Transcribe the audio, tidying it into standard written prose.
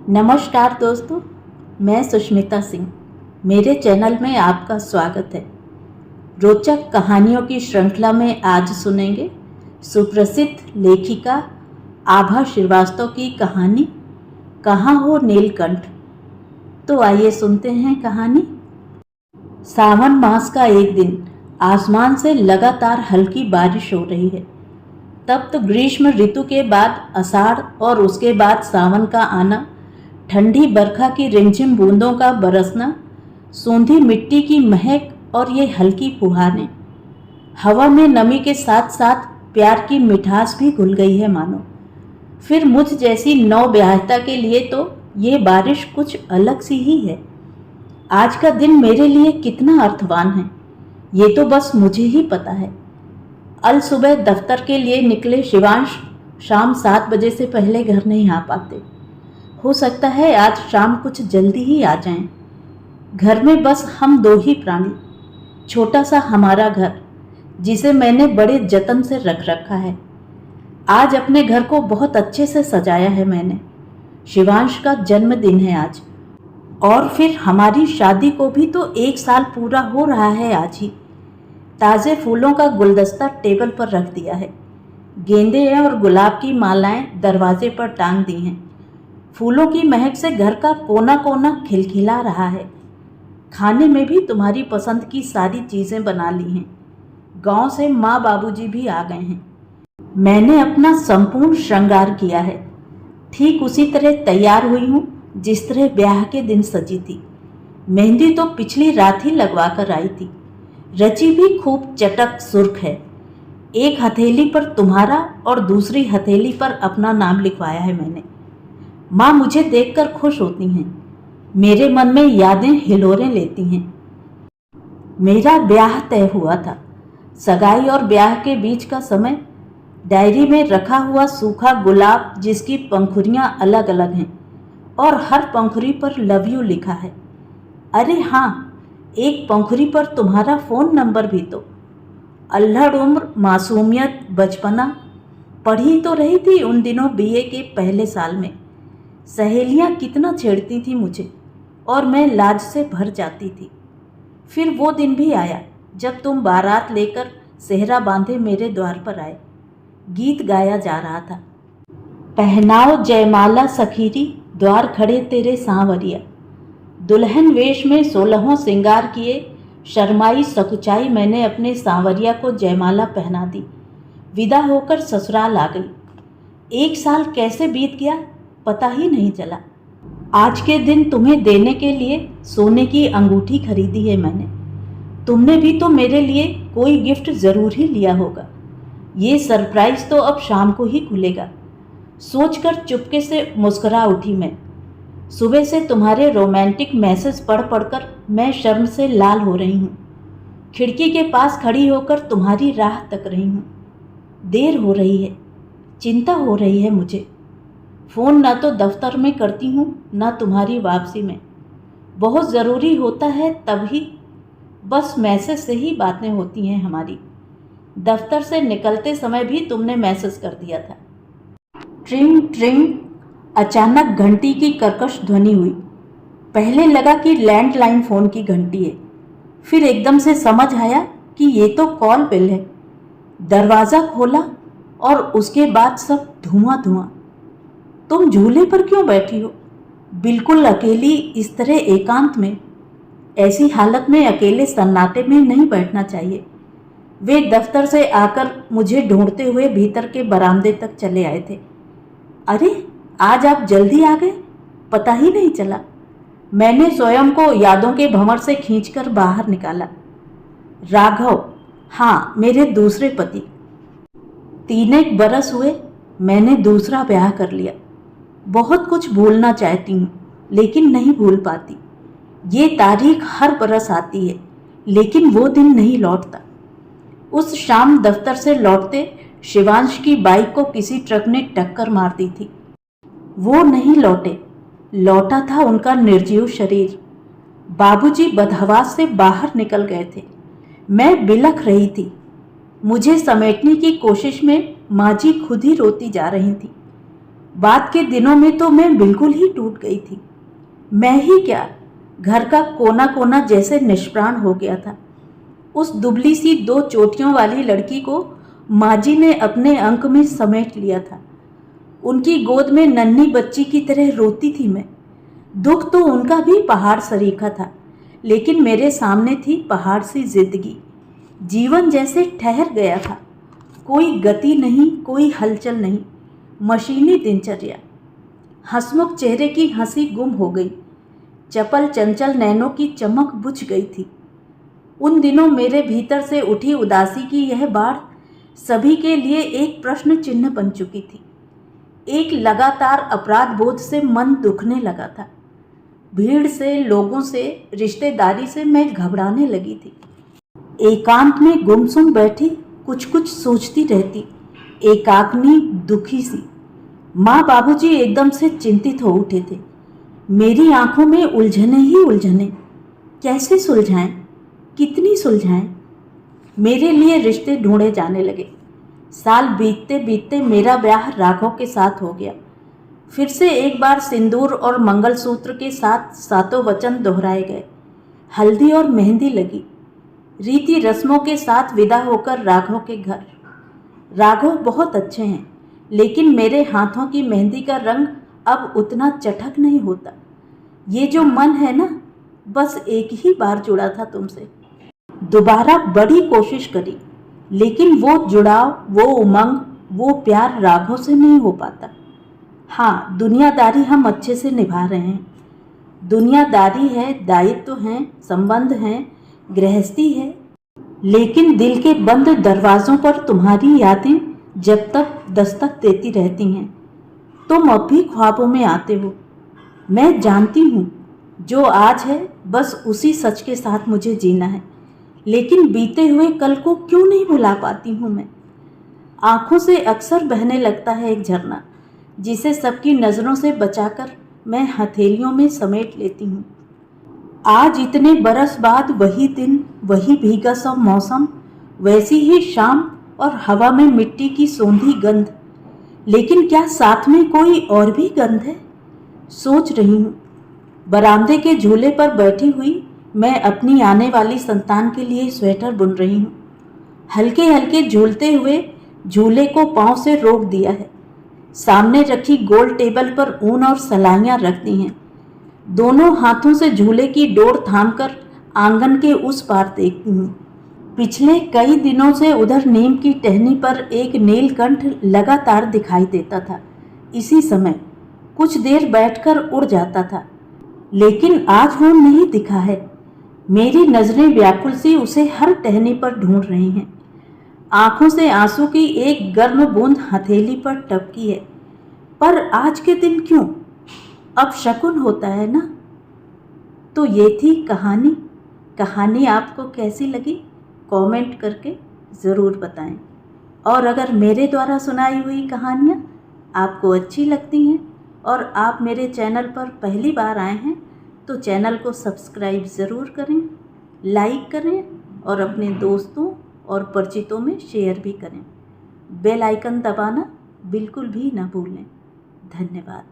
नमस्कार दोस्तों, मैं सुष्मिता सिंह। मेरे चैनल में आपका स्वागत है। रोचक कहानियों की श्रृंखला में आज सुनेंगे सुप्रसिद्ध लेखिका आभा श्रीवास्तव की कहानी कहाँ हो नीलकंठ। तो आइए सुनते हैं कहानी। सावन मास का एक दिन आसमान से लगातार हल्की बारिश हो रही है। तब तो ग्रीष्म ऋतु के बाद आषाढ़ और उसके बाद सावन का आना, ठंडी बरखा की रिमझिम बूंदों का बरसना, सूंधी मिट्टी की महक और ये हल्की फुहारें, हवा में नमी के साथ साथ प्यार की मिठास भी घुल गई है मानो। फिर मुझ जैसी नवब्याहिता के लिए तो ये बारिश कुछ अलग सी ही है। आज का दिन मेरे लिए कितना अर्थवान है ये तो बस मुझे ही पता है। अल सुबह दफ्तर के लिए निकले शिवांश शाम 7 बजे से पहले घर नहीं आ पाते। हो सकता है आज शाम कुछ जल्दी ही आ जाएं। घर में बस हम दो ही प्राणी, छोटा सा हमारा घर जिसे मैंने बड़े जतन से रख रखा है। आज अपने घर को बहुत अच्छे से सजाया है मैंने। शिवांश का जन्मदिन है आज, और फिर हमारी शादी को भी तो 1 साल पूरा हो रहा है आज ही। ताज़े फूलों का गुलदस्ता टेबल पर रख दिया है। गेंदे और गुलाब की मालाएं दरवाजे पर टांग दी हैं। फूलों की महक से घर का कोना कोना खिलखिला रहा है। खाने में भी तुम्हारी पसंद की सारी चीज़ें बना ली हैं। गांव से माँ बाबूजी भी आ गए हैं। मैंने अपना संपूर्ण श्रृंगार किया है। ठीक उसी तरह तैयार हुई हूँ जिस तरह ब्याह के दिन सजी थी। मेहंदी तो पिछली रात ही लगवा कर आई थी। रची भी खूब चटक सुर्ख है। एक हथेली पर तुम्हारा और दूसरी हथेली पर अपना नाम लिखवाया है मैंने। माँ मुझे देखकर खुश होती हैं। मेरे मन में यादें हिलोरें लेती हैं। मेरा ब्याह तय हुआ था। सगाई और ब्याह के बीच का समय, डायरी में रखा हुआ सूखा गुलाब जिसकी पंखुड़ियाँ अलग अलग हैं और हर पंखुड़ी पर लव यू लिखा है। अरे हाँ, एक पंखुड़ी पर तुम्हारा फ़ोन नंबर भी तो। अल्हड़ उम्र, मासूमियत, बचपना, पढ़ी तो रही थी उन दिनों बीए के पहले साल में। सहेलियाँ कितना छेड़ती थी मुझे और मैं लाज से भर जाती थी। फिर वो दिन भी आया जब तुम बारात लेकर सेहरा बांधे मेरे द्वार पर आए। गीत गाया जा रहा था। पहनाओ जयमाला सखीरी, द्वार खड़े तेरे सांवरिया। दुल्हन वेश में 16 श्रृंगार किए, शर्माई सकुचाई मैंने अपने सांवरिया को जयमाला पहना दी। विदा होकर ससुराल आ गई। 1 साल कैसे बीत गया पता ही नहीं चला। आज के दिन तुम्हें देने के लिए सोने की अंगूठी खरीदी है मैंने। तुमने भी तो मेरे लिए कोई गिफ्ट ज़रूर ही लिया होगा। ये सरप्राइज़ तो अब शाम को ही खुलेगा। सोचकर चुपके से मुस्कुरा उठी मैं। सुबह से तुम्हारे रोमांटिक मैसेज पढ़ पढ़कर मैं शर्म से लाल हो रही हूँ। खिड़की के पास खड़ी होकर तुम्हारी राह तक रही हूँ। देर हो रही है, चिंता हो रही है मुझे। फ़ोन ना तो दफ्तर में करती हूँ ना तुम्हारी वापसी में। बहुत ज़रूरी होता है तभी बस मैसेज से ही बातें होती हैं हमारी। दफ्तर से निकलते समय भी तुमने मैसेज कर दिया था। ट्रिंग ट्रिंग, अचानक घंटी की कर्कश ध्वनि हुई। पहले लगा कि लैंडलाइन फ़ोन की घंटी है, फिर एकदम से समझ आया कि ये तो कॉल बेल है। दरवाज़ा खोला और उसके बाद सब धुआं धुआं। तुम झूले पर क्यों बैठी हो, बिल्कुल अकेली, इस तरह एकांत में? ऐसी हालत में अकेले सन्नाटे में नहीं बैठना चाहिए। वे दफ्तर से आकर मुझे ढूंढते हुए भीतर के बरामदे तक चले आए थे। अरे आज आप जल्दी आ गए, पता ही नहीं चला। मैंने स्वयं को यादों के भंवर से खींचकर बाहर निकाला। राघव, हाँ, मेरे दूसरे पति। 3 बरस हुए मैंने दूसरा ब्याह कर लिया। बहुत कुछ भूलना चाहती हूँ लेकिन नहीं भूल पाती। ये तारीख हर बरस आती है लेकिन वो दिन नहीं लौटता। उस शाम दफ्तर से लौटते शिवांश की बाइक को किसी ट्रक ने टक्कर मार दी थी। वो नहीं लौटे, लौटा था उनका निर्जीव शरीर। बाबूजी बदहवास से बाहर निकल गए थे। मैं बिलख रही थी। मुझे समेटने की कोशिश में माँ जी खुद ही रोती जा रही थी। बाद के दिनों में तो मैं बिल्कुल ही टूट गई थी। मैं ही क्या, घर का कोना कोना जैसे निष्प्राण हो गया था। उस दुबली सी 2 चोटियों वाली लड़की को माँ जी ने अपने अंक में समेट लिया था। उनकी गोद में नन्ही बच्ची की तरह रोती थी मैं। दुख तो उनका भी पहाड़ सरीखा था, लेकिन मेरे सामने थी पहाड़ सी जिंदगी। जीवन जैसे ठहर गया था, कोई गति नहीं, कोई हलचल नहीं, मशीनी दिनचर्या। हंसमुख चेहरे की हंसी गुम हो गई, चपल चंचल नैनों की चमक बुझ गई थी। उन दिनों मेरे भीतर से उठी उदासी की यह बाढ़ सभी के लिए एक प्रश्न चिन्ह बन चुकी थी। एक लगातार अपराध बोध से मन दुखने लगा था। भीड़ से, लोगों से, रिश्तेदारी से मैं घबराने लगी थी। एकांत में गुमसुम बैठी कुछ कुछ सोचती रहती, एकाग्नि, दुखी सी। माँ बाबूजी एकदम से चिंतित हो उठे थे। मेरी आंखों में उलझने ही उलझने। कैसे सुलझाएं, कितनी सुलझाएं? मेरे लिए रिश्ते ढूंढे जाने लगे। साल बीतते बीतते मेरा ब्याह राघव के साथ हो गया। फिर से एक बार सिंदूर और मंगलसूत्र के साथ सातों वचन दोहराए गए। हल्दी और मेहंदी लगी। रीति रस्मों के साथ विदा होकर राघव के घर। राघव बहुत अच्छे हैं, लेकिन मेरे हाथों की मेहंदी का रंग अब उतना चटक नहीं होता। ये जो मन है ना, बस एक ही बार जुड़ा था तुमसे। दोबारा बड़ी कोशिश करी, लेकिन वो जुड़ाव, वो उमंग, वो प्यार राघव से नहीं हो पाता। हाँ, दुनियादारी हम अच्छे से निभा रहे हैं। दुनियादारी है, दायित्व हैं, संबंध हैं, गृहस्थी है, लेकिन दिल के बंद दरवाजों पर तुम्हारी यादें जब तक दस्तक देती रहती हैं। तुम अब भी ख्वाबों में आते हो। मैं जानती हूँ, जो आज है बस उसी सच के साथ मुझे जीना है, लेकिन बीते हुए कल को क्यों नहीं भुला पाती हूँ मैं। आंखों से अक्सर बहने लगता है एक झरना, जिसे सबकी नज़रों से बचाकर मैं हथेलियों में समेट लेती हूँ। आज इतने बरस बाद वही दिन, वही भीगा सा मौसम, वैसी ही शाम और हवा में मिट्टी की सोंधी गंध। लेकिन क्या साथ में कोई और भी गंध है? सोच रही हूँ। बरामदे के झूले पर बैठी हुई मैं अपनी आने वाली संतान के लिए स्वेटर बुन रही हूँ। हल्के हल्के झूलते हुए झूले को पांव से रोक दिया है। सामने रखी गोल टेबल पर ऊन और सलाइयाँ रख दी हैं। दोनों हाथों से झूले की डोर थामकर आंगन के उस पार देखती हूँ। पिछले कई दिनों से उधर नीम की टहनी पर एक नीलकंठ लगातार दिखाई देता था। इसी समय कुछ देर बैठकर उड़ जाता था, लेकिन आज वो नहीं दिखा है। मेरी नजरें व्याकुल सी उसे हर टहनी पर ढूंढ रही हैं। आंखों से आंसू की एक गर्म बूंद हथेली पर टपकी है, पर आज के दिन क्यों? अब शकुन होता है ना। तो ये थी कहानी। कहानी आपको कैसी लगी कमेंट करके ज़रूर बताएं। और अगर मेरे द्वारा सुनाई हुई कहानियाँ आपको अच्छी लगती हैं और आप मेरे चैनल पर पहली बार आए हैं, तो चैनल को सब्सक्राइब ज़रूर करें, लाइक करें और अपने दोस्तों और परिचितों में शेयर भी करें। बेल आइकन दबाना बिल्कुल भी ना भूलें। धन्यवाद।